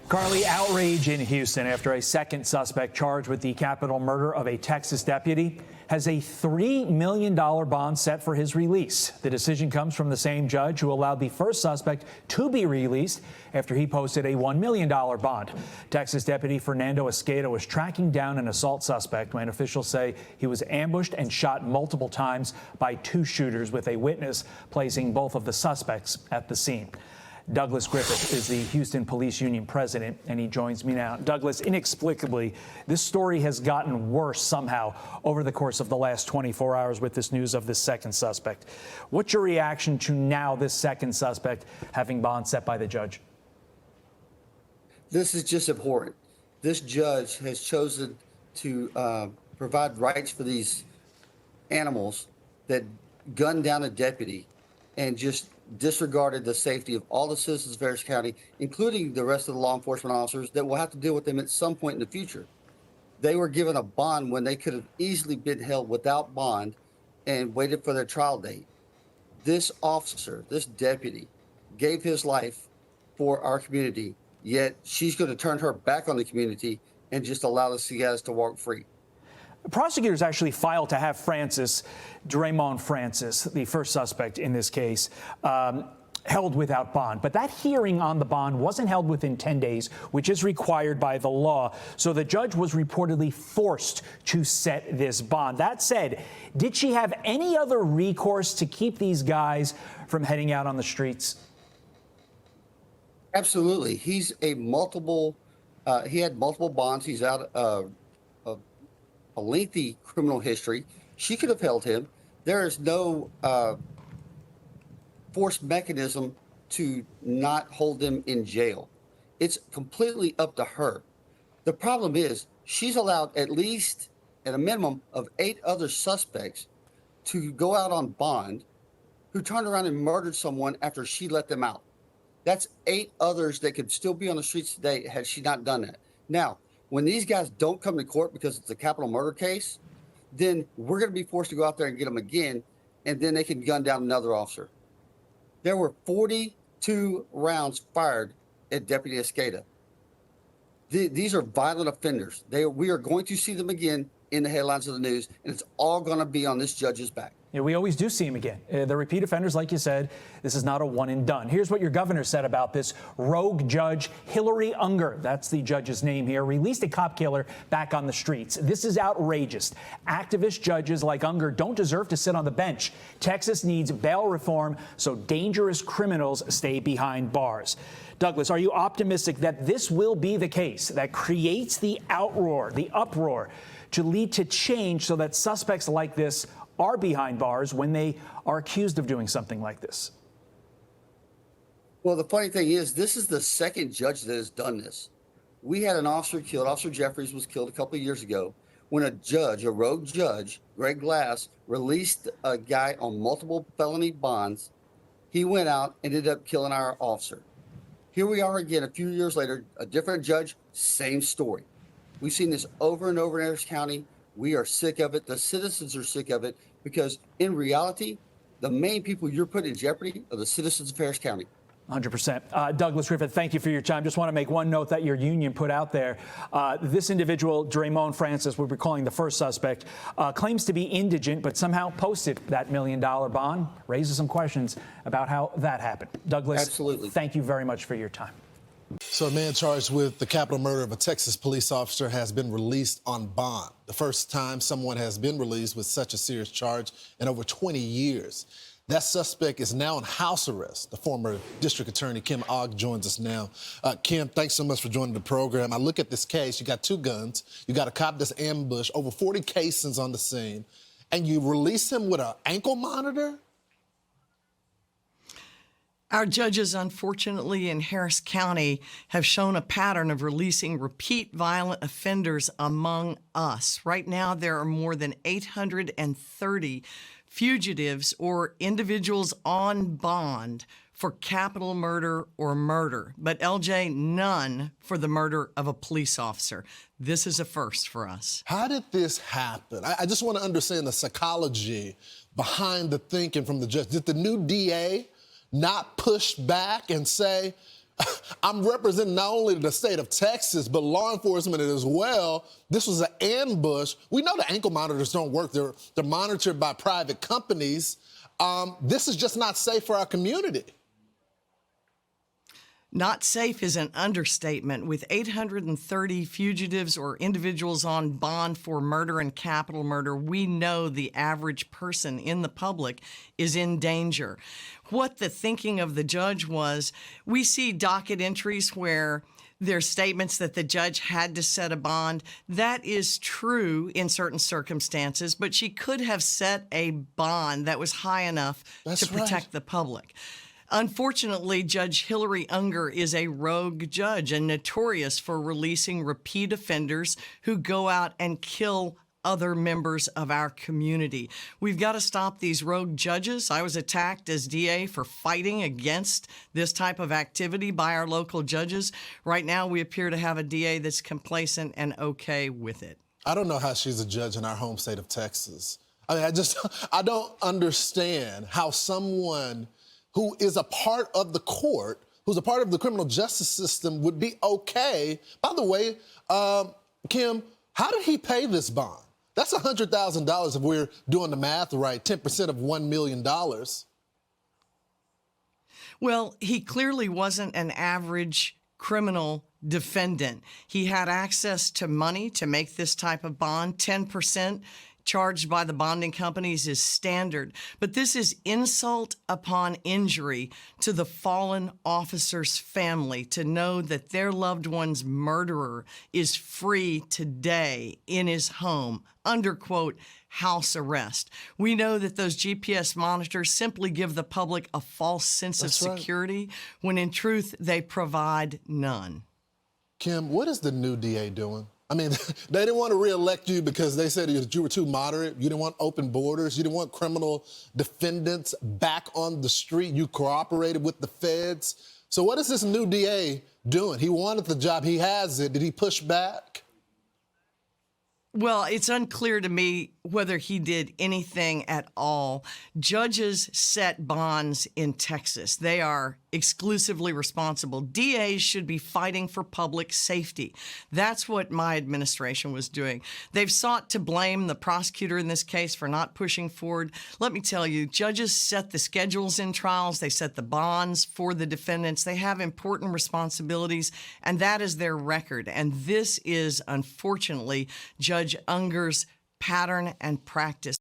Carly, outrage in Houston after a second suspect charged with the capital murder of a Texas deputy has a $3 million bond set for his release. The decision comes from the same judge who allowed the first suspect to be released after he posted a $1 million bond. Texas Deputy Fernando Esqueda was tracking down an assault suspect when officials say he was ambushed and shot multiple times by two shooters, with a witness placing both of the suspects at the scene. Douglas Griffith is the Houston Police Union president, and he joins me now. Douglas, inexplicably, this story has gotten worse somehow over the course of the last 24 hours with this news of this second suspect. What's your reaction to now this second suspect having bond set by the judge? This is just abhorrent. This judge has chosen to provide rights for these animals that gunned down a deputy and just disregarded the safety of all the citizens of Harris County, including the rest of the law enforcement officers that will have to deal with them at some point in the future. They were given a bond when they could have easily been held without bond and waited for their trial date. This officer, this deputy, gave his life for our community, yet she's going to turn her back on the community and just allow the guys to walk free. Prosecutors actually filed to have Draymond Francis, the first suspect in this case, held without bond. But that hearing on the bond wasn't held within 10 days, which is required by the law. So the judge was reportedly forced to set this bond. That said, did she have any other recourse to keep these guys from heading out on the streets? Absolutely. He had multiple bonds. He's out a lengthy criminal history. She could have held him. There is no forced mechanism to not hold him in jail. It's completely up to her. The problem is she's allowed at least at a minimum of 8 other suspects to go out on bond who turned around and murdered someone after she let them out. That's 8 others that could still be on the streets today had she not done that. Now, when these guys don't come to court because it's a capital murder case, then we're going to be forced to go out there and get them again, and then they can gun down another officer. There were 42 rounds fired at Deputy Esqueda. These are violent offenders. We are going to see them again in the headlines of the news, and it's all going to be on this judge's back. Yeah, we always do see them again. The repeat offenders, like you said, this is not a one and done. Here's what your governor said about this. Rogue Judge Hillary Unger, that's the judge's name here, released a cop killer back on the streets. This is outrageous. Activist judges like Unger don't deserve to sit on the bench. Texas needs bail reform so dangerous criminals stay behind bars. Douglas, are you optimistic that this will be the case that creates the uproar to lead to change so that suspects like this are behind bars when they are accused of doing something like this? Well, the funny thing is, this is the second judge that has done this. We had an officer killed. Officer Jeffries was killed a couple of years ago when a rogue judge, Greg Glass, released a guy on multiple felony bonds. He went out and ended up killing our officer. Here we are again a few years later, a different judge, same story. We've seen this over and over in Harris County. We are sick of it. The citizens are sick of it because in reality, the main people you're putting in jeopardy are the citizens of Harris County. 100%. Douglas Griffith, thank you for your time. Just want to make one note that your union put out there. This individual, Draymond Francis, we're calling the first suspect, claims to be indigent, but somehow posted that $1 million bond. Raises some questions about how that happened. Douglas, absolutely. Thank you very much for your time. So a man charged with the capital murder of a Texas police officer has been released on bond. The first time someone has been released with such a serious charge in over 20 years. That suspect is now in house arrest. The former district attorney, Kim Ogg, joins us now. Kim, thanks so much for joining the program. I look at this case. You got 2 guns. You got a cop that's ambushed, over 40 casings on the scene, and you release him with an ankle monitor? Our judges, unfortunately, in Harris County have shown a pattern of releasing repeat violent offenders among us. Right now, there are more than 830 fugitives or individuals on bond for capital murder or murder. But, LJ, none for the murder of a police officer. This is a first for us. How did this happen? I just want to understand the psychology behind the thinking from the judge. Did the new DA not push back and say, I'm representing not only the state of Texas, but law enforcement as well. This was an ambush. We know the ankle monitors don't work. They're monitored by private companies. This is just not safe for our community. Not safe is an understatement. With 830 fugitives or individuals on bond for murder and capital murder, we know the average person in the public is in danger. What the thinking of the judge was, we see docket entries where there's statements that the judge had to set a bond. That is true in certain circumstances, but she could have set a bond that was high enough to protect the public. Unfortunately, Judge Hillary Unger is a rogue judge and notorious for releasing repeat offenders who go out and kill other members of our community. We've got to stop these rogue judges. I was attacked as DA for fighting against this type of activity by our local judges. Right now, we appear to have a DA that's complacent and okay with it. I don't know how she's a judge in our home state of Texas. I mean, I don't understand how someone who is a part of the court, who's a part of the criminal justice system, would be okay. By the way, Kim, how did he pay this bond? That's $100,000 if we're doing the math right, 10% of $1 million. Well, he clearly wasn't an average criminal defendant. He had access to money to make this type of bond. 10% charged by the bonding companies is standard. But this is insult upon injury to the fallen officer's family to know that their loved one's murderer is free today in his home under, quote, house arrest. We know that those GPS monitors simply give the public a false sense of security when in truth they provide none. Kim, what is the new DA doing? I mean, they didn't want to reelect you because they said that you were too moderate. You didn't want open borders. You didn't want criminal defendants back on the street. You cooperated with the feds. So what is this new DA doing? He wanted the job. He has it. Did he push back? Well, it's unclear to me whether he did anything at all. Judges set bonds in Texas. They are exclusively responsible. DAs should be fighting for public safety. That's what my administration was doing. They've sought to blame the prosecutor in this case for not pushing forward. Let me tell you, judges set the schedules in trials. They set the bonds for the defendants. They have important responsibilities, and that is their record. And this is, unfortunately, Judge Unger's pattern and practice.